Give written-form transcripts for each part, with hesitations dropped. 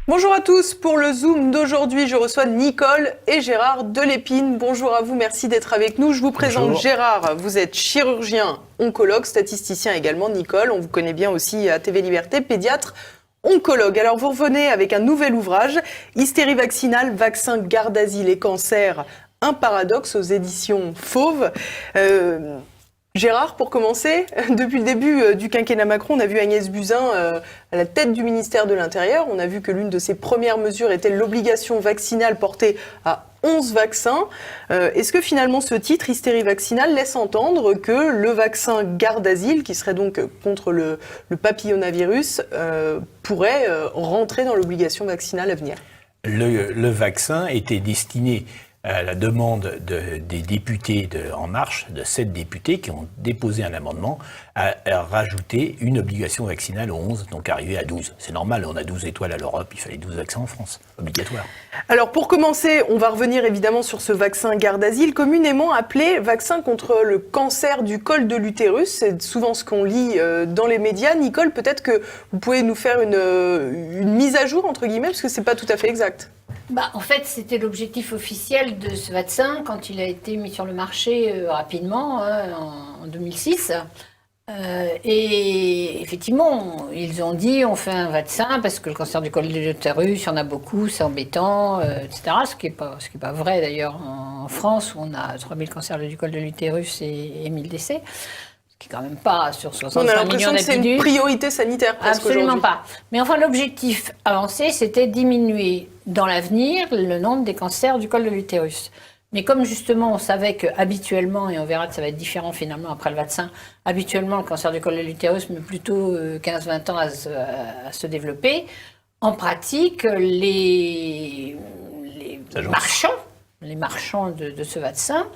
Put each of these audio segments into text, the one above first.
Bonjour à tous, pour le Zoom d'aujourd'hui, je reçois Nicole et Gérard Delépine. Bonjour à vous, merci d'être avec nous. Je vous présente Bonjour. Gérard, vous êtes chirurgien, oncologue, statisticien également. Nicole, on vous connaît bien aussi à TV Liberté, pédiatre, oncologue. Alors vous revenez avec un nouvel ouvrage, Hystérie vaccinale, vaccin, garde d'asile et cancer, un paradoxe aux éditions Fauve. Gérard, pour commencer, depuis le début du quinquennat Macron, on a vu Agnès Buzyn à la tête du ministère de l'Intérieur. On a vu que l'une de ses premières mesures était l'obligation vaccinale portée à 11 vaccins. Est-ce que finalement ce titre, hystérie vaccinale, laisse entendre que le vaccin garde d'asile, qui serait donc contre le papillomavirus, pourrait rentrer dans l'obligation vaccinale à venir ? Le vaccin était destiné à la demande des députés En Marche, de 7 députés qui ont déposé un amendement à rajouter une obligation vaccinale aux 11, donc arriver à 12. C'est normal, on a 12 étoiles à l'Europe, il fallait 12 vaccins en France, obligatoire. Alors pour commencer, on va revenir évidemment sur ce vaccin garde d'asile, communément appelé vaccin contre le cancer du col de l'utérus. C'est souvent ce qu'on lit dans les médias. Nicole, peut-être que vous pouvez nous faire une mise à jour, entre guillemets, parce que c'est pas tout à fait exact. En fait, c'était l'objectif officiel de ce vaccin quand il a été mis sur le marché rapidement, en 2006. Et effectivement, ils ont dit on fait un vaccin parce que le cancer du col de l'utérus, il y en a beaucoup, c'est embêtant, etc. Ce qui est pas vrai d'ailleurs en France où on a 3000 cancers du col de l'utérus et 1000 décès. Qui est quand même pas sur 65 millions d'individus. On a l'impression que c'est une priorité sanitaire presque Absolument aujourd'hui. pas. Mais enfin, l'objectif avancé, c'était diminuer dans l'avenir le nombre des cancers du col de l'utérus. Mais comme justement on savait que habituellement, et on verra que ça va être différent finalement après le vaccin, habituellement le cancer du col de l'utérus met plutôt 15-20 ans à se développer, en pratique, les marchands de ce vaccin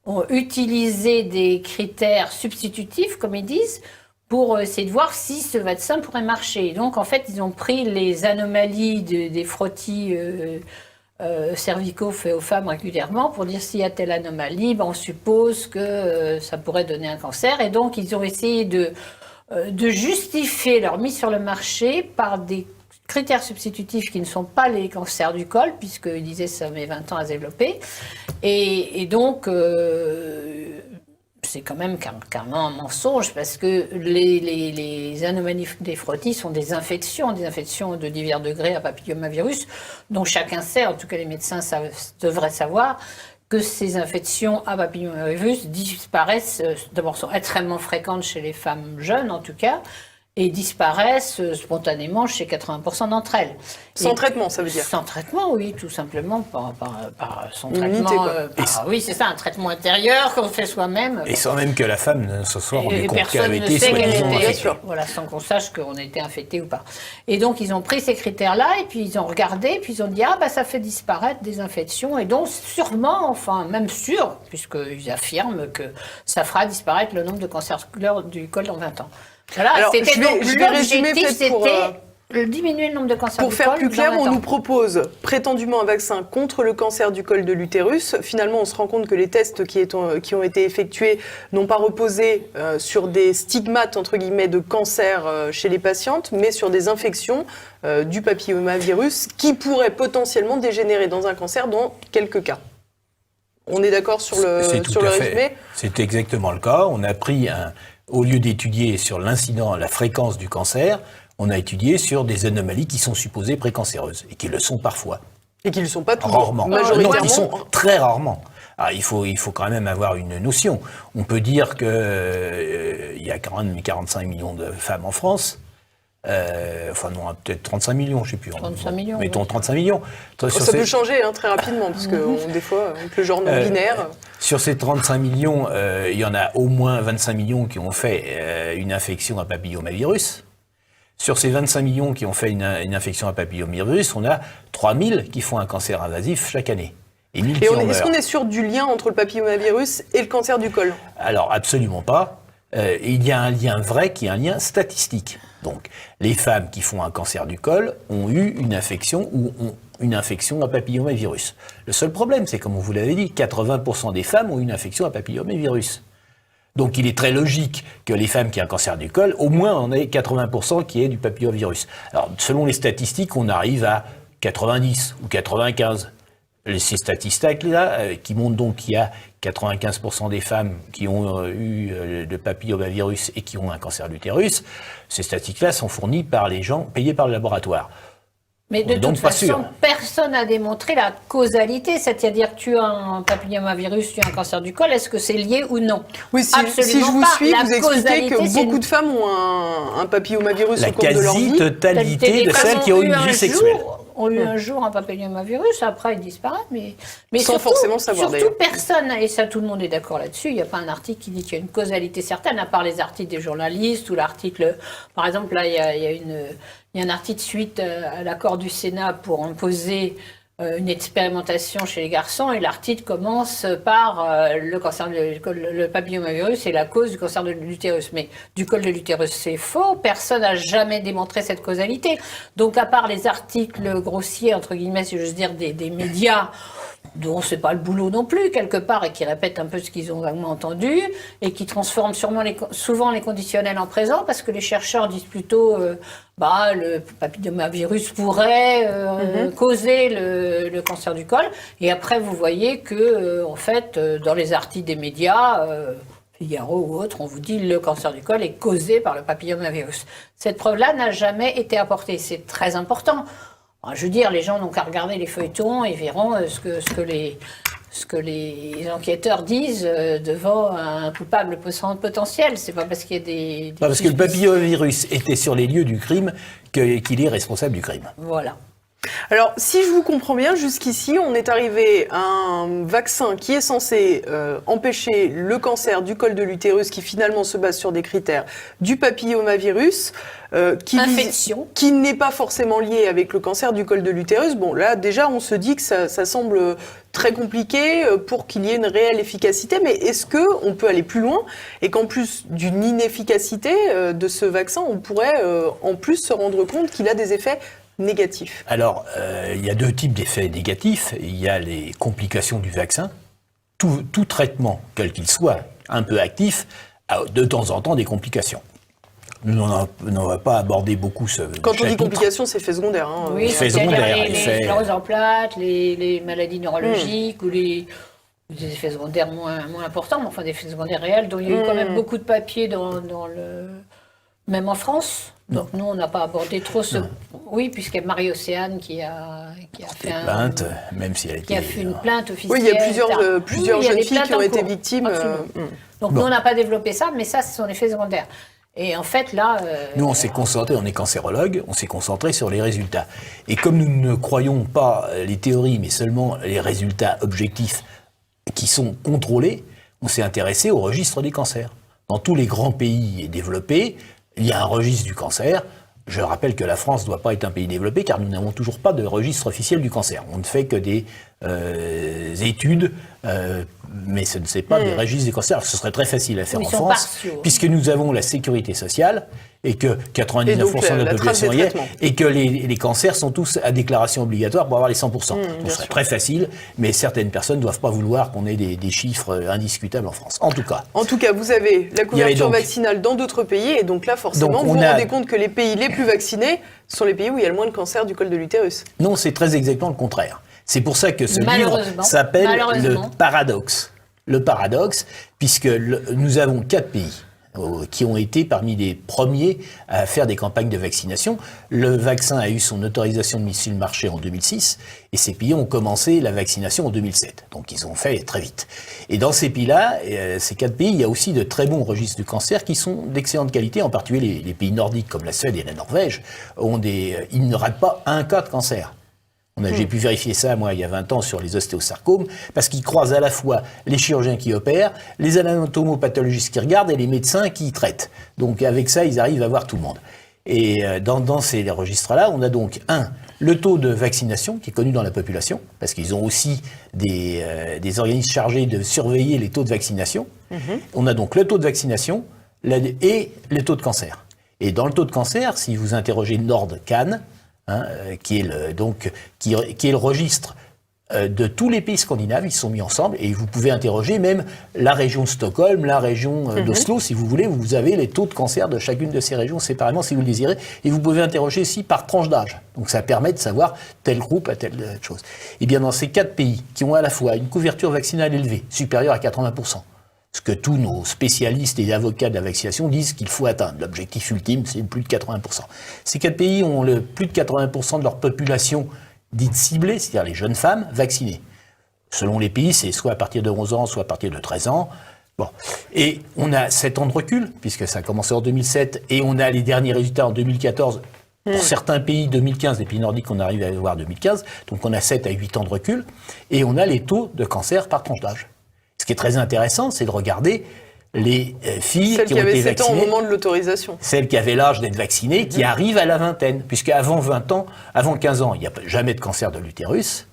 ont utilisé des critères substitutifs, comme ils disent, pour essayer de voir si ce vaccin pourrait marcher. Donc, en fait, ils ont pris les anomalies des frottis cervicaux faits aux femmes régulièrement pour dire s'il y a telle anomalie, on suppose que ça pourrait donner un cancer. Et donc, ils ont essayé de justifier leur mise sur le marché par des critères substitutifs qui ne sont pas les cancers du col, puisqu'ils disaient que ça met 20 ans à se développer. Et donc, c'est quand même carrément un mensonge, parce que les anomalies des frottis sont des infections de divers degrés à papillomavirus, dont chacun sait, en tout cas les médecins devraient savoir, que ces infections à papillomavirus disparaissent, d'abord sont extrêmement fréquentes chez les femmes jeunes en tout cas, et disparaissent spontanément chez 80% d'entre elles. Sans traitement, ça veut dire ? Sans traitement, oui, tout simplement, par son Immunité, traitement. quoi. Oui, c'est ça, un traitement intérieur qu'on fait soi-même. Et sans même que la femme ne se soit rendue compte qu'elle Personne avait ne été sait qu'elle soi-disant était, infectée. voilà, sans qu'on sache qu'on a été infecté ou pas. Et donc, ils ont pris ces critères-là, et puis ils ont regardé, puis ils ont dit, ça fait disparaître des infections, et donc sûrement, enfin, même sûr, puisqu'ils affirment que ça fera disparaître le nombre de cancers du col dans 20 ans. Voilà, Alors, c'était je vais résumer peut-être pour... diminuer le nombre de cancers Pour du faire col plus clair, dans 20 on ans. nous propose prétendument un vaccin contre le cancer du col de l'utérus. Finalement, on se rend compte que les tests qui ont été effectués n'ont pas reposé sur des stigmates, entre guillemets, de cancer chez les patientes, mais sur des infections du papillomavirus qui pourraient potentiellement dégénérer dans un cancer dans quelques cas. On est d'accord sur le résumé ? C'est exactement le cas. On a pris au lieu d'étudier sur l'incident, la fréquence du cancer, on a étudié sur des anomalies qui sont supposées précancéreuses et qui le sont parfois. Et qui ne le sont pas toujours. Rarement. Majoritairement. Non, qui sont très rarement. Alors, il faut quand même avoir une notion. On peut dire qu'il y a quand même 45 millions de femmes en France. Peut-être 35 millions, je ne sais plus. 35 millions. Mettons oui. 35 millions. Ça peut changer très rapidement, parce que des fois, avec le genre non binaire... Sur ces 35 millions, il y en a au moins 25 millions qui ont fait une infection à papillomavirus. Sur ces 25 millions qui ont fait une infection à papillomavirus, on a 3000 qui font un cancer invasif chaque année. Et 1000 qui en meurent. Est-ce qu'on est sûr du lien entre le papillomavirus et le cancer du col ? Alors, absolument pas. Il y a un lien vrai qui est un lien statistique. Donc, les femmes qui font un cancer du col ont eu une infection ou ont une infection à papillomavirus. Le seul problème, c'est comme vous l'avez dit, 80% des femmes ont une infection à papillomavirus. Donc il est très logique que les femmes qui ont un cancer du col, au moins en aient 80% qui aient du papillomavirus. Alors selon les statistiques, on arrive à 90 ou 95. Ces statistiques-là, qui montrent donc qu'il y a 95% des femmes qui ont eu le papillomavirus et qui ont un cancer de l'utérus, ces statistiques-là sont fournies par les gens payés par le laboratoire. Mais de toute façon, personne n'a démontré la causalité, c'est-à-dire que tu as un papillomavirus, tu as un cancer du col, est-ce que c'est lié ou non? Oui, si je vous suis, vous expliquez que beaucoup de femmes ont un papillomavirus au cours de leur vie. La quasi-totalité de celles qui ont une vie sexuelle. On a eu un jour un papillomavirus, après il disparaît, mais sans forcément savoir d'ailleurs. Surtout personne, et ça tout le monde est d'accord là-dessus, il n'y a pas un article qui dit qu'il y a une causalité certaine, à part les articles des journalistes ou l'article, par exemple là il y a un article suite à l'accord du Sénat pour imposer une expérimentation chez les garçons, et l'article commence par le cancer, le papillomavirus est la cause du cancer de l'utérus. Mais du col de l'utérus, c'est faux. Personne n'a jamais démontré cette causalité. Donc, à part les articles grossiers, entre guillemets, si j'ose dire, des médias, dont c'est pas le boulot non plus, quelque part, et qui répètent un peu ce qu'ils ont vaguement entendu, et qui transforment souvent les conditionnels en présent, parce que les chercheurs disent plutôt le papillomavirus pourrait causer le cancer du col. Et après, vous voyez que, en fait, dans les articles des médias, Figaro ou autres, on vous dit le cancer du col est causé par le papillomavirus. Cette preuve-là n'a jamais été apportée. C'est très important. Alors, je veux dire, les gens n'ont qu'à regarder les feuilletons et verront ce que les enquêteurs disent devant un coupable potentiel. C'est pas parce qu'il y a des pas parce que le papillomavirus était sur les lieux du crime qu'il est responsable du crime. Voilà. Alors, si je vous comprends bien, jusqu'ici, on est arrivé à un vaccin qui est censé empêcher le cancer du col de l'utérus, qui finalement se base sur des critères du papillomavirus, qui n'est pas forcément lié avec le cancer du col de l'utérus. Bon, là, déjà, on se dit que ça semble très compliqué pour qu'il y ait une réelle efficacité, mais est-ce qu'on peut aller plus loin et qu'en plus d'une inefficacité de ce vaccin, on pourrait en plus se rendre compte qu'il a des effets négatifs? Alors, il y a deux types d'effets négatifs. Il y a les complications du vaccin. Tout traitement, quel qu'il soit, un peu actif, a de temps en temps des complications. Nous n'en va pas aborder beaucoup ce Quand on dit complications, c'est effet secondaire. Hein. Oui, effet secondaire. Les scléroses en plaques, les maladies neurologiques ou des effets secondaires moins importants, mais enfin des effets secondaires réels, dont il y a eu quand même beaucoup de papiers même en France. Donc nous, on n'a pas abordé trop ce... Oui, puisqu'il y a Marie-Océane qui a fait une plainte, même si elle qui a fait une plainte officielle. Oui, il y a plusieurs jeunes filles qui ont été victimes. Donc nous, on n'a pas développé ça, mais ça, ce sont les effets secondaires. Et en fait, là... Nous, on s'est concentré, on est cancérologue, on s'est concentré sur les résultats. Et comme nous ne croyons pas les théories, mais seulement les résultats objectifs qui sont contrôlés, on s'est intéressé au registre des cancers. Dans tous les grands pays développés, il y a un registre du cancer. Je rappelle que la France ne doit pas être un pays développé car nous n'avons toujours pas de registre officiel du cancer. On ne fait que des études, mais ce ne sont pas des registres du cancer. Ce serait très facile à faire en France, puisque nous avons la sécurité sociale et que 99% de la population y est, et que les cancers sont tous à déclaration obligatoire pour avoir les 100%. Ce serait très facile, mais certaines personnes ne doivent pas vouloir qu'on ait des chiffres indiscutables en France. En tout cas, vous avez la couverture vaccinale dans d'autres pays, et donc là, forcément, vous vous rendez compte que les pays les plus vaccinés sont les pays où il y a le moins de cancer du col de l'utérus. Non, c'est très exactement le contraire. C'est pour ça que ce livre s'appelle Le Paradoxe. Le paradoxe, puisque nous avons 4 pays qui ont été parmi les premiers à faire des campagnes de vaccination. Le vaccin a eu son autorisation de mise sur le marché en 2006 et ces pays ont commencé la vaccination en 2007. Donc ils ont fait très vite. Et dans ces pays-là, ces 4 pays, il y a aussi de très bons registres du cancer qui sont d'excellente qualité, en particulier les pays nordiques comme la Suède et la Norvège, ils ne ratent pas un cas de cancer. J'ai pu vérifier ça, moi, il y a 20 ans, sur les ostéosarcomes, parce qu'ils croisent à la fois les chirurgiens qui opèrent, les anatomopathologistes qui regardent et les médecins qui traitent. Donc, avec ça, ils arrivent à voir tout le monde. Et dans ces registres-là, on a donc, le taux de vaccination qui est connu dans la population, parce qu'ils ont aussi des organismes chargés de surveiller les taux de vaccination. On a donc le taux de vaccination et le taux de cancer. Et dans le taux de cancer, si vous interrogez NordCan, qui est le registre de tous les pays scandinaves, ils se sont mis ensemble et vous pouvez interroger même la région de Stockholm, la région d'Oslo, si vous voulez, vous avez les taux de cancer de chacune de ces régions séparément si vous le désirez, et vous pouvez interroger aussi par tranche d'âge. Donc ça permet de savoir tel groupe à telle chose. Et bien dans ces 4 pays qui ont à la fois une couverture vaccinale élevée, supérieure à 80%, ce que tous nos spécialistes et avocats de la vaccination disent qu'il faut atteindre. L'objectif ultime, c'est plus de 80%. Ces 4 pays ont plus de 80% de leur population dite ciblée, c'est-à-dire les jeunes femmes vaccinées. Selon les pays, c'est soit à partir de 11 ans, soit à partir de 13 ans. Bon. Et on a 7 ans de recul, puisque ça a commencé en 2007, et on a les derniers résultats en 2014. Pour certains pays, 2015, les pays nordiques, on arrive à voir 2015. Donc on a 7 à 8 ans de recul, et on a les taux de cancer par tranche d'âge. Ce qui est très intéressant, c'est de regarder les filles qui ont été vaccinées. Celles qui avaient 7 ans au moment de l'autorisation. Celles qui avaient l'âge d'être vaccinées, qui arrivent à la vingtaine. Puisque avant 20 ans, avant 15 ans, il n'y a jamais de cancer de l'utérus.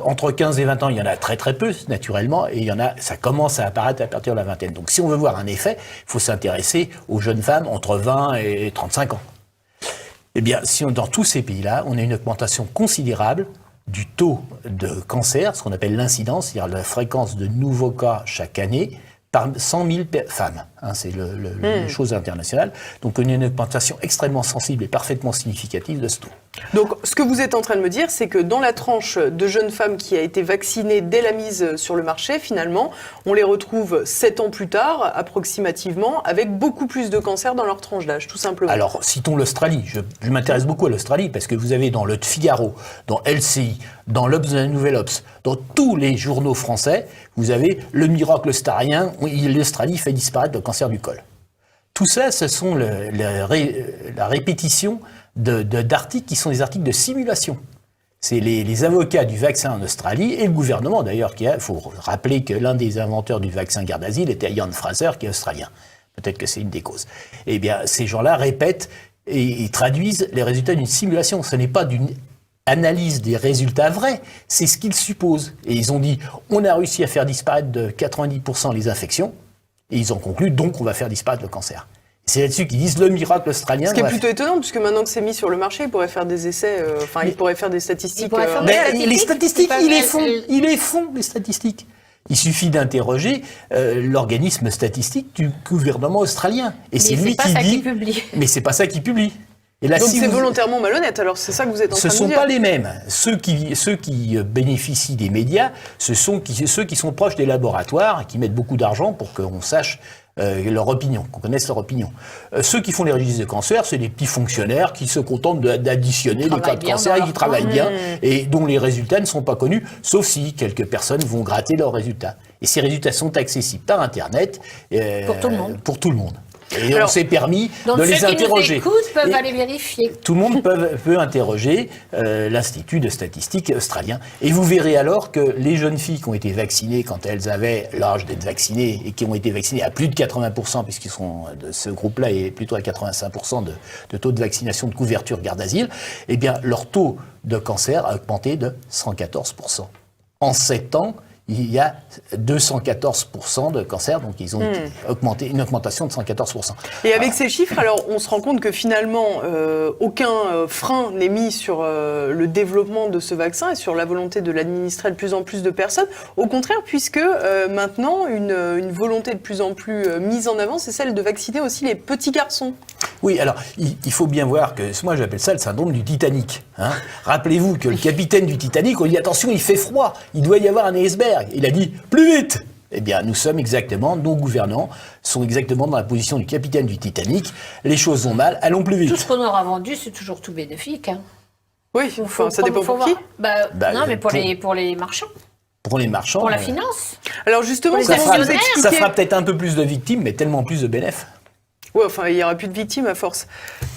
Entre 15 et 20 ans, il y en a très très peu, naturellement, et ça commence à apparaître à partir de la vingtaine. Donc si on veut voir un effet, il faut s'intéresser aux jeunes femmes entre 20 et 35 ans. Eh bien, dans tous ces pays-là, on a une augmentation considérable du taux de cancer, ce qu'on appelle l'incidence, c'est-à-dire la fréquence de nouveaux cas chaque année, par 100 000 femmes. C'est la chose internationale. Donc, on a une augmentation extrêmement sensible et parfaitement significative de ce taux. Donc, ce que vous êtes en train de me dire, c'est que dans la tranche de jeunes femmes qui a été vaccinée dès la mise sur le marché, finalement, on les retrouve 7 ans plus tard, approximativement, avec beaucoup plus de cancers dans leur tranche d'âge, tout simplement. Alors, citons l'Australie. Je m'intéresse beaucoup à l'Australie parce que vous avez dans le Figaro, dans LCI, dans l'Obs de la Nouvelle Obs, dans tous les journaux français, vous avez le miracle australien, l'Australie fait disparaître le cancer du col. Tout ça, ce sont la répétition d'articles qui sont des articles de simulation. C'est les avocats du vaccin en Australie et le gouvernement d'ailleurs. Il faut rappeler que l'un des inventeurs du vaccin Gardasil était Ian Fraser, qui est australien. Peut-être que c'est une des causes. Eh bien, ces gens-là répètent et traduisent les résultats d'une simulation. Ce n'est pas d'une analyse des résultats vrais, c'est ce qu'ils supposent. Et ils ont dit, on a réussi à faire disparaître de 90% les infections, et ils ont conclu, donc on va faire disparaître le cancer. C'est là-dessus qu'ils disent le miracle australien. Ce qui est plutôt étonnant, puisque maintenant que c'est mis sur le marché, ils pourraient faire des essais, ils pourraient faire des statistiques. Les statistiques, ils les font, les statistiques. Il suffit d'interroger l'organisme statistique du gouvernement australien. Et c'est lui qui dit. Mais c'est pas ça qui publie. Et là, donc c'est volontairement malhonnête, alors c'est ça que vous êtes en train de dire. Ce ne sont pas les mêmes. Ceux qui bénéficient des médias, ce sont ceux qui sont proches des laboratoires et qui mettent beaucoup d'argent pour qu'on sache leur opinion, qu'on connaisse leur opinion. Ceux qui font les registres de cancer, c'est des petits fonctionnaires qui se contentent d'additionner les cas de cancer et qui travaillent bien et dont les résultats ne sont pas connus, sauf si quelques personnes vont gratter leurs résultats. Et ces résultats sont accessibles par Internet pour tout le monde. Et alors, on s'est permis de les interroger. Donc ceux qui nous écoutent peuvent aller vérifier. Tout le monde peut interroger l'Institut de statistique australien. Et vous verrez alors que les jeunes filles qui ont été vaccinées quand elles avaient l'âge d'être vaccinées et qui ont été vaccinées à plus de 80%, puisqu'ils sont ce groupe-là est plutôt à 85% de taux de vaccination de couverture Gardasil, eh bien leur taux de cancer a augmenté de 114%. En 7 ans, il y a 214% de cancer, donc ils ont augmenté, une augmentation de 114%. Et avec ces chiffres, alors on se rend compte que finalement, aucun frein n'est mis sur le développement de ce vaccin et sur la volonté de l'administrer à de plus en plus de personnes. Au contraire, puisque maintenant, une volonté de plus en plus mise en avant, c'est celle de vacciner aussi les petits garçons. Oui, alors, il faut bien voir que, moi j'appelle ça le syndrome du Titanic. Rappelez-vous que le capitaine du Titanic, on dit attention, il fait froid, il doit y avoir un iceberg. Il a dit plus vite. Eh bien, nous sommes exactement, nos gouvernants sont exactement dans la position du capitaine du Titanic. Les choses vont mal, allons plus vite. Tout ce qu'on aura vendu, c'est toujours tout bénéfique. Oui, ça dépend pour qui. Non, mais pour les marchands. Pour les marchands. Pour la finance. Alors justement, ça fera peut-être un peu plus de victimes, mais tellement plus de bénéfices. Ouais, il n'y aura plus de victimes à force.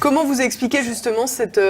Comment vous expliquez justement cette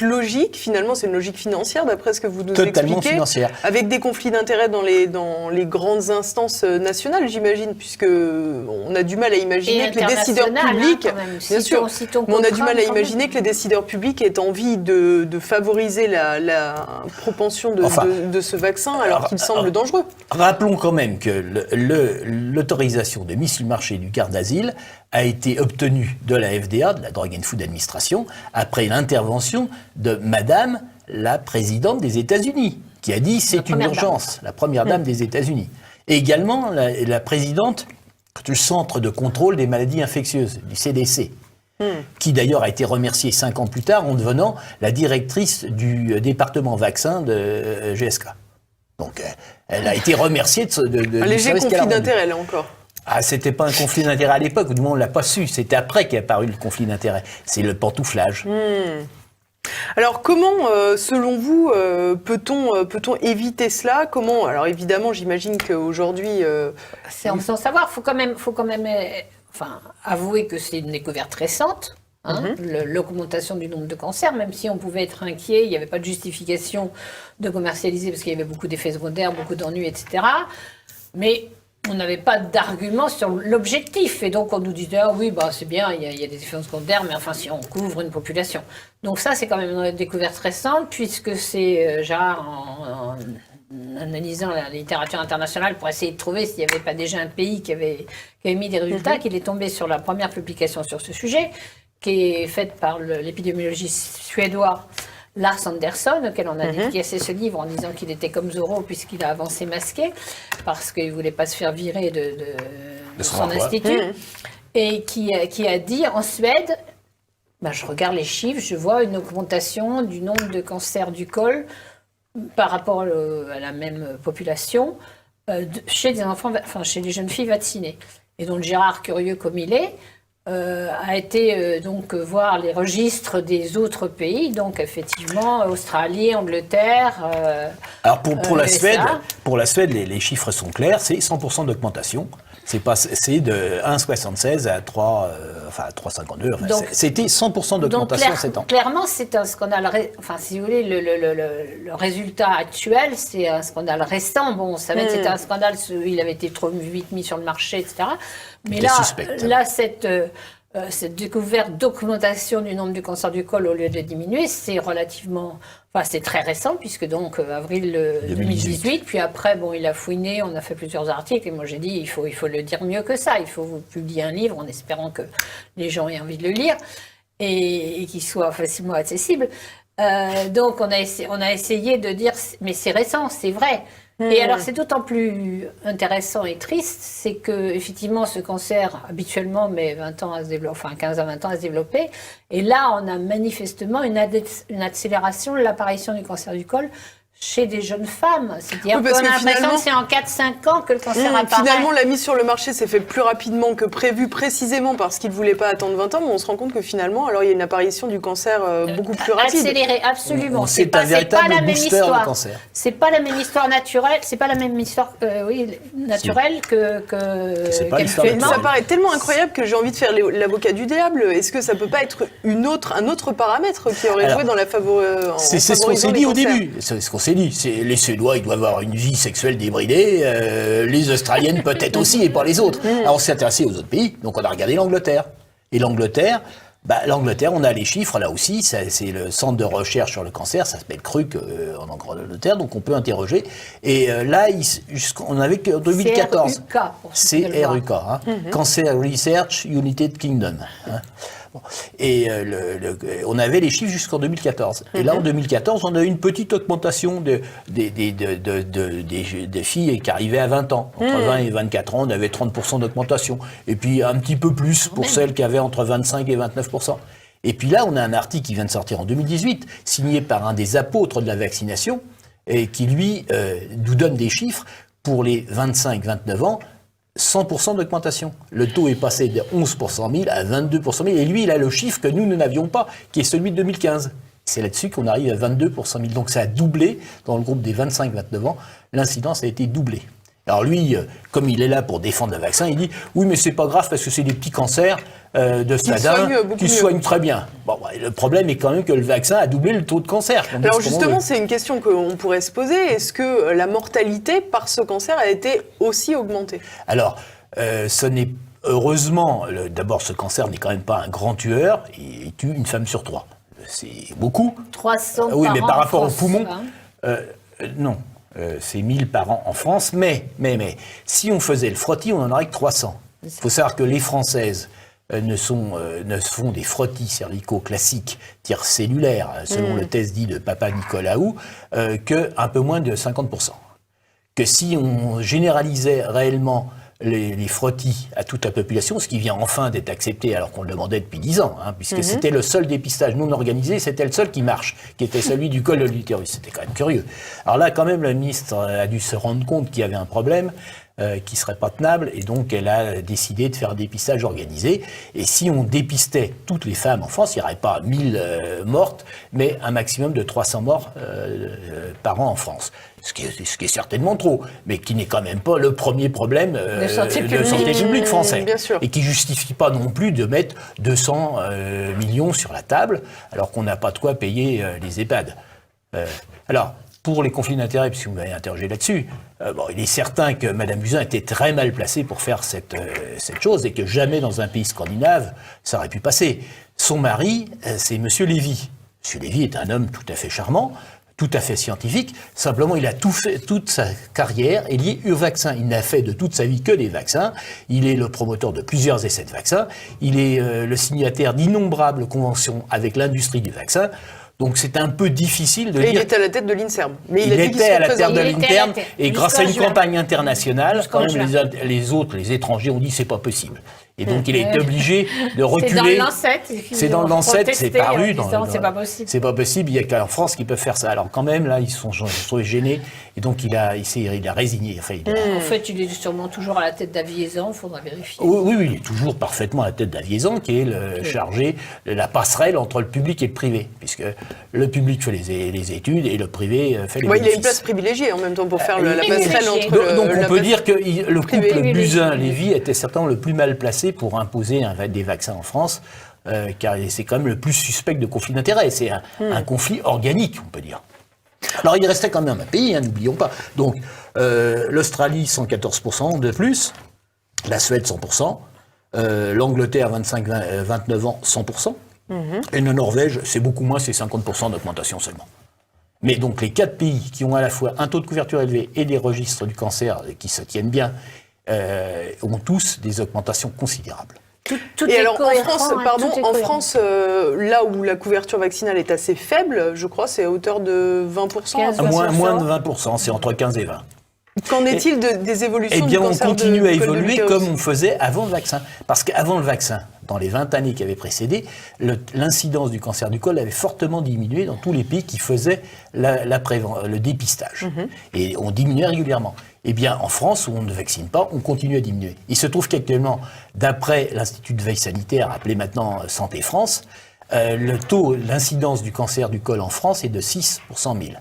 logique? Finalement, c'est une logique financière, d'après ce que vous nous Totalement expliquez. Financière. Avec des conflits d'intérêts dans les grandes instances nationales, j'imagine, puisque on a du mal à imaginer que les décideurs publics, bien sûr, mais on a du mal à imaginer que les décideurs publics aient envie de favoriser la propension de ce vaccin, alors qu'il semble dangereux. Rappelons quand même que l'autorisation de mise sur le marché du Gardasil a été obtenue de la FDA, de la Drug and Food Administration, après l'intervention de Madame la présidente des États-Unis, qui a dit c'est une urgence, la première dame des États-Unis. Et également la présidente du Centre de contrôle des maladies infectieuses, du CDC, qui d'ailleurs a été remerciée 5 ans plus tard en devenant la directrice du département vaccin de GSK. Donc elle a été remerciée de un léger conflit d'intérêts, là encore. Ah, c'était pas un conflit d'intérêts à l'époque, ou du moins on l'a pas su. C'était après qu'est apparu le conflit d'intérêts. C'est le pantouflage. Alors comment, selon vous, peut-on éviter cela? Comment? Alors évidemment, j'imagine qu'aujourd'hui, c'est sans savoir. Faut quand même, avouer que c'est une découverte récente. L'augmentation du nombre de cancers, même si on pouvait être inquiet, il n'y avait pas de justification de commercialiser parce qu'il y avait beaucoup d'effets secondaires, beaucoup d'ennuis, etc. Mais on n'avait pas d'argument sur l'objectif. Et donc, on nous disait, ah oui, bah, c'est bien, il y a des effets secondaires, mais enfin, si on couvre une population. Donc ça, c'est quand même une découverte récente, puisque c'est Gérard, en analysant la littérature internationale pour essayer de trouver s'il n'y avait pas déjà un pays qui avait mis des résultats, qu'il est tombé sur la première publication sur ce sujet, qui est faite par l'épidémiologiste suédois Lars Andersson, auquel on a dédié ce livre en disant qu'il était comme Zorro puisqu'il a avancé masqué, parce qu'il ne voulait pas se faire virer de son institut, et qui a dit en Suède, je regarde les chiffres, je vois une augmentation du nombre de cancers du col par rapport à la même population chez des enfants, chez les jeunes filles vaccinées. Et donc Gérard, curieux comme il est, a été donc voir les registres des autres pays, donc effectivement Australie, Angleterre. Alors pour la Suède, les chiffres sont clairs, c'est 100% d'augmentation. C'est de 1,76 à 3,52. C'était 100% d'augmentation en 7 ans. Clairement, c'est un scandale. Si vous voulez, le résultat actuel, c'est un scandale récent. Bon, on savait que c'était un scandale, il avait été trop vite mis sur le marché, etc. Mais là, cette découverte d'augmentation du nombre du cancer du col au lieu de diminuer, c'est relativement... c'est très récent, puisque donc avril 2018, puis après, il a fouiné, on a fait plusieurs articles, et moi j'ai dit, il faut le dire mieux que ça, il faut publier un livre en espérant que les gens aient envie de le lire, et qu'il soit facilement accessible. Donc on a essayé de dire, mais c'est récent, c'est vrai. Et alors c'est d'autant plus intéressant et triste, c'est que effectivement ce cancer habituellement met 20 ans à se développer, 15 à 20 ans à se développer, et là on a manifestement une accélération de l'apparition du cancer du col chez des jeunes femmes. C'est-à-dire qu'on a l'impression que c'est en 4-5 ans que le cancer apparaît. Finalement, la mise sur le marché s'est fait plus rapidement que prévu, précisément parce qu'ils ne voulaient pas attendre 20 ans, mais on se rend compte que finalement, alors il y a une apparition du cancer beaucoup plus rapide. Accéléré, absolument. C'est un véritable booster de cancer. C'est pas la même histoire naturelle, c'est pas la même histoire naturelle qu'actuellement. Ça paraît tellement incroyable que j'ai envie de faire l'avocat du diable. Est-ce que ça peut pas être un autre paramètre qui aurait joué dans la favorisation? C'est ce qu'on s'est dit au début. C'est ce qu'on s'est dit. Les Suédois, ils doivent avoir une vie sexuelle débridée, les Australiennes peut-être aussi, et pas les autres. Alors on s'est intéressé aux autres pays, donc on a regardé l'Angleterre. Et l'Angleterre, on a les chiffres, là aussi, c'est le centre de recherche sur le cancer, ça s'appelle CRUC en Angleterre, donc on peut interroger. Et là, on avait que 2014. C'est RUK, Cancer Research United Kingdom. Et on avait les chiffres jusqu'en 2014. Et là, en 2014, on a eu une petite augmentation des filles qui arrivaient à 20 ans. Entre 20 et 24 ans, on avait 30% d'augmentation. Et puis un petit peu plus pour celles qui avaient entre 25 et 29%. Et puis là, on a un article qui vient de sortir en 2018, signé par un des apôtres de la vaccination, et qui, lui, nous donne des chiffres pour les 25-29 ans, 100% d'augmentation. Le taux est passé de 11 pour 100 000 à 22 pour 100 000. Et lui, il a le chiffre que nous n'avions pas, qui est celui de 2015. C'est là-dessus qu'on arrive à 22 pour 100 000. Donc ça a doublé, dans le groupe des 25-29 ans, l'incidence a été doublée. Alors lui, comme il est là pour défendre le vaccin, il dit « Oui, mais c'est pas grave parce que c'est des petits cancers de stade qui soignent très bien. » Bon, le problème est quand même que le vaccin a doublé le taux de cancer. Alors justement, c'est une question qu'on pourrait se poser. Est-ce que la mortalité par ce cancer a été aussi augmentée? Alors, ce n'est heureusement, d'abord, ce cancer n'est quand même pas un grand tueur. Il tue une femme sur 3. C'est beaucoup. 300 oui, mais par rapport France, aux poumons, non. C'est 1000 par an en France, mais si on faisait le frottis, on en aurait que 300. Il faut savoir que les Françaises ne font des frottis cervicaux classiques, tir cellulaires, selon le test dit de Papa Nicolaou, que un peu moins de 50%. Que si on généralisait réellement les frottis à toute la population, ce qui vient enfin d'être accepté alors qu'on le demandait depuis 10 ans, puisque c'était le seul dépistage non organisé, c'était le seul qui marche, qui était celui du col de l'utérus. C'était quand même curieux. Alors là, quand même, la ministre a dû se rendre compte qu'il y avait un problème qui serait pas tenable, et donc elle a décidé de faire un dépistage organisé. Et si on dépistait toutes les femmes en France, il n'y aurait pas 1000 mortes, mais un maximum de 300 morts par an en France. Ce qui est certainement trop, mais qui n'est quand même pas le premier problème de santé publique français. Bien sûr. Et qui justifie pas non plus de mettre 200 millions sur la table, alors qu'on n'a pas de quoi payer les EHPAD. Alors, pour les conflits d'intérêts, puisque vous m'avez interrogé là-dessus, il est certain que Mme Buzyn était très mal placée pour faire cette chose, et que jamais dans un pays scandinave, ça aurait pu passer. Son mari, c'est M. Lévy. M. Lévy est un homme tout à fait charmant, tout à fait scientifique, simplement il a toute sa carrière est liée au vaccin. Il n'a fait de toute sa vie que des vaccins, il est le promoteur de plusieurs essais de vaccins, il est le signataire d'innombrables conventions avec l'industrie du vaccin. Donc c'est un peu difficile de dire... Il était à la tête de l'INSERM. Mais il était à la tête de l'INSERM, et grâce à une campagne internationale, quand même les étrangers ont dit c'est pas possible. Et donc il a été obligé de reculer. C'est dans le Lancet, c'est paru. C'est pas possible. C'est pas possible, il n'y a qu'en France qui peuvent faire ça. Alors quand même, là, ils sont gênés, et donc il a résigné. Enfin, En fait, il est sûrement toujours à la tête d'Aviezan, il faudra vérifier. Oui, il est toujours parfaitement à la tête d'Aviezan, qui est le chargé de la passerelle entre le public et le privé, puisque le public fait les études et le privé fait les bénéfices. Il a une place privilégiée en même temps pour faire la passerelle entre... Donc on peut dire que le couple Buzyn-Lévy était certainement le plus mal placé pour imposer des vaccins en France, car c'est quand même le plus suspect de conflit d'intérêts. C'est un conflit organique, on peut dire. Alors il restait quand même un pays, n'oublions pas. Donc l'Australie, 114% de plus, la Suède, 100%, l'Angleterre, 29 ans, 100%, et la Norvège, c'est beaucoup moins, c'est 50% d'augmentation seulement. Mais donc les 4 pays qui ont à la fois un taux de couverture élevé et des registres du cancer qui se tiennent bien, ont tous des augmentations considérables. Tout et est alors en France, là où la couverture vaccinale est assez faible, je crois, c'est à hauteur de 20%. Moins de 20%, c'est entre 15 et 20. Qu'en est-il des évolutions du cancer? On continue à évoluer comme on faisait avant le vaccin. Parce qu'avant le vaccin, dans les 20 années qui avaient précédé, l'incidence du cancer du col avait fortement diminué dans tous les pays qui faisaient le dépistage. Et on diminuait régulièrement. Eh bien, en France, où on ne vaccine pas, on continue à diminuer. Il se trouve qu'actuellement, d'après l'Institut de veille sanitaire, appelé maintenant Santé France, l'incidence du cancer du col en France est de 6 pour 100 000.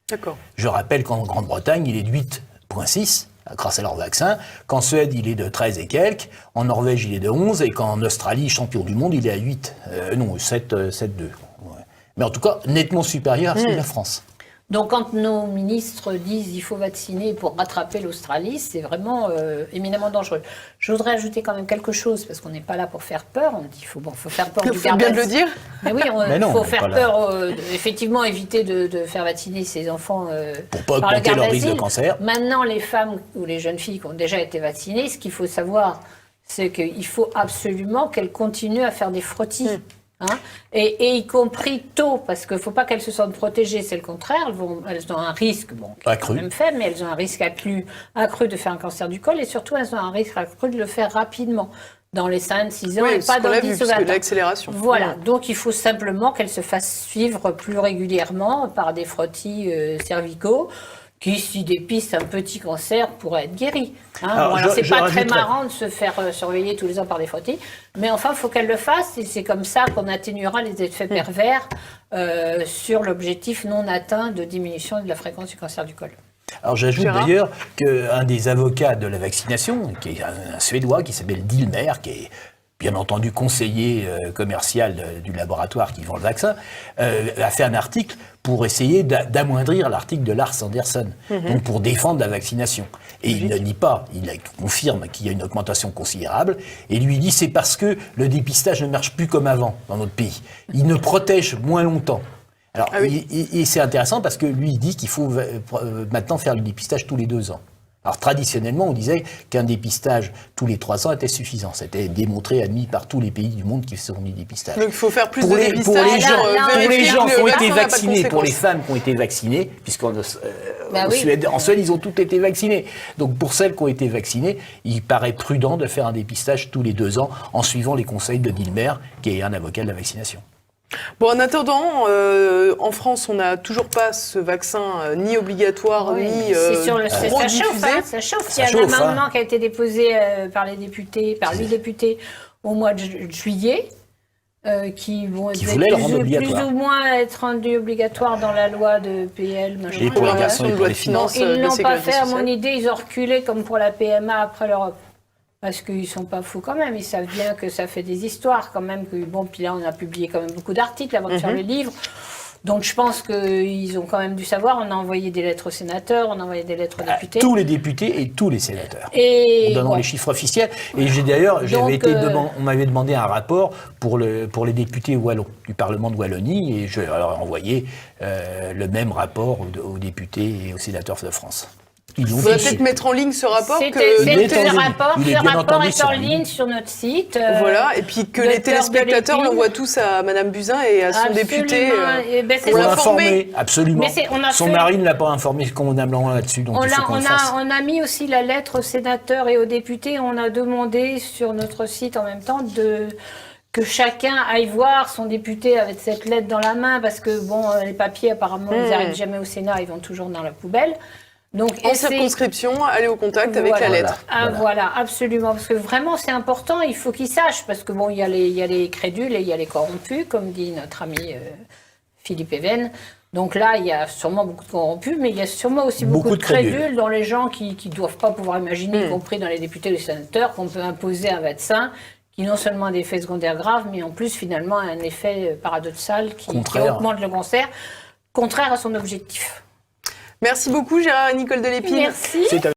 D'accord. Je rappelle qu'en Grande-Bretagne, il est de 8,6 grâce à leur vaccin, qu'en Suède, il est de 13 et quelques, en Norvège, il est de 11, et qu'en Australie, champion du monde, il est à 7,2. Mais en tout cas, nettement supérieur à celui de la France. Donc quand nos ministres disent qu'il faut vacciner pour rattraper l'Australie, c'est vraiment éminemment dangereux. Je voudrais ajouter quand même quelque chose, parce qu'on n'est pas là pour faire peur. On dit qu'il faut faire peur du garde. Il faut bien le dire. Mais oui, il faut faire peur, effectivement, éviter de faire vacciner ses enfants pour pas augmenter leur risque de cancer. Maintenant, les femmes ou les jeunes filles qui ont déjà été vaccinées, ce qu'il faut savoir, c'est qu'il faut absolument qu'elles continuent à faire des frottis. Et y compris tôt, parce qu'il ne faut pas qu'elles se sentent protégées, c'est le contraire, elles ont un risque, qui est quand même faible, mais elles ont un risque accru de faire un cancer du col, et surtout elles ont un risque accru de le faire rapidement, dans les 5-6 ans, et pas dans 10 ou 20 ans. L'accélération. Voilà, donc il faut simplement qu'elles se fassent suivre plus régulièrement par des frottis cervicaux, qui, s'y dépistent un petit cancer, pourrait être guéri. Alors c'est pas très marrant de se faire surveiller tous les ans par des frottis, mais enfin, il faut qu'elle le fasse, et c'est comme ça qu'on atténuera les effets pervers sur l'objectif non atteint de diminution de la fréquence du cancer du col. Alors j'ajoute d'ailleurs qu'un des avocats de la vaccination, qui est un Suédois qui s'appelle Dilmer, qui est bien entendu conseiller commercial du laboratoire qui vend le vaccin, a fait un article pour essayer d'amoindrir l'article de Lars Anderson, donc pour défendre la vaccination. Et il ne nie pas, il confirme qu'il y a une augmentation considérable, et lui dit c'est parce que le dépistage ne marche plus comme avant dans notre pays. Il ne protège moins longtemps. Alors, et c'est intéressant parce que lui, il dit qu'il faut maintenant faire le dépistage tous les 2 ans. Alors traditionnellement, on disait qu'un dépistage tous les 3 ans était suffisant. C'était démontré, admis par tous les pays du monde qui se sont mis dépistage. Donc il faut faire plus Pour de les, dépistage. pour les gens qui ont été vaccins vaccinés, pour les femmes qui ont été vaccinées, puisqu'en en Suède, ils ont toutes été vaccinés. Donc pour celles qui ont été vaccinées, il paraît prudent de faire un dépistage tous les 2 ans en suivant les conseils de Dilmer, qui est un avocat de la vaccination. Bon, en attendant, en France, on n'a toujours pas ce vaccin ni obligatoire, Oui, ni trop ça diffusé. chauffe, hein, ça chauffe. Il y a chauffe, un amendement qui a été déposé par les députés, par 8 députés au mois de juillet, qui vont Qui voulaient le rendre plus obligatoire. ou moins être rendus obligatoires dans la loi de PL. machin. Et pour les Programmation garçons et de pour loi les de filles. finances Ils de ne l'ont pas sécurité fait, à sociale. mon idée, ils ont reculé comme pour la PMA après l'Europe. Parce qu'ils ne sont pas fous quand même, ils savent bien que ça fait des histoires quand même. Bon, puis là, on a publié quand même beaucoup d'articles avant de faire le livre. Donc je pense qu'ils ont quand même dû savoir. On a envoyé des lettres aux sénateurs, on a envoyé des lettres aux députés. Tous les députés et tous les sénateurs. Et En donnant bon. les chiffres officiels. Et d'ailleurs, Donc, on m'avait demandé un rapport pour les députés wallons du Parlement de Wallonie, et je leur ai envoyé le même rapport aux députés et aux sénateurs de France. Ils Il l'ont faudrait dit. peut-être mettre en ligne ce rapport. C'était Il est ce en ligne. rapport, Il est ce bien rapport entendu est sur en ligne. ligne sur notre site. Voilà, et puis que les Docteur téléspectateurs Delépine. l'envoient tous à Madame Buzyn et à son député. Eh ben, c'est Pour Pour l'informer. l'informer, absolument. Mais on a Son fait- mari ne l'a pas informé convenablement là-dessus, donc il faut qu'on le fasse. on a mis aussi la lettre aux sénateurs et aux députés. On a demandé sur notre site en même temps que chacun aille voir son député avec cette lettre dans la main, parce que bon, les papiers apparemment ils n'arrivent jamais au Sénat, ils vont toujours dans la poubelle. Donc En essayez- circonscription, aller au contact avec Voilà. la lettre. Ah, voilà, absolument. Parce que vraiment, c'est important, il faut qu'ils sachent. Parce que bon, il y a les crédules et il y a les corrompus, comme dit notre ami Philippe Even. Donc là, il y a sûrement beaucoup de corrompus, mais il y a sûrement aussi beaucoup de crédules dans les gens qui ne doivent pas pouvoir imaginer, y compris dans les députés et les sénateurs, qu'on peut imposer un vaccin qui non seulement a des effets secondaires graves, mais en plus, finalement, a un effet paradoxal qui Contraire. augmente le cancer, contraire à son objectif. Merci beaucoup, Gérard et Nicole Delépine. Merci. C'est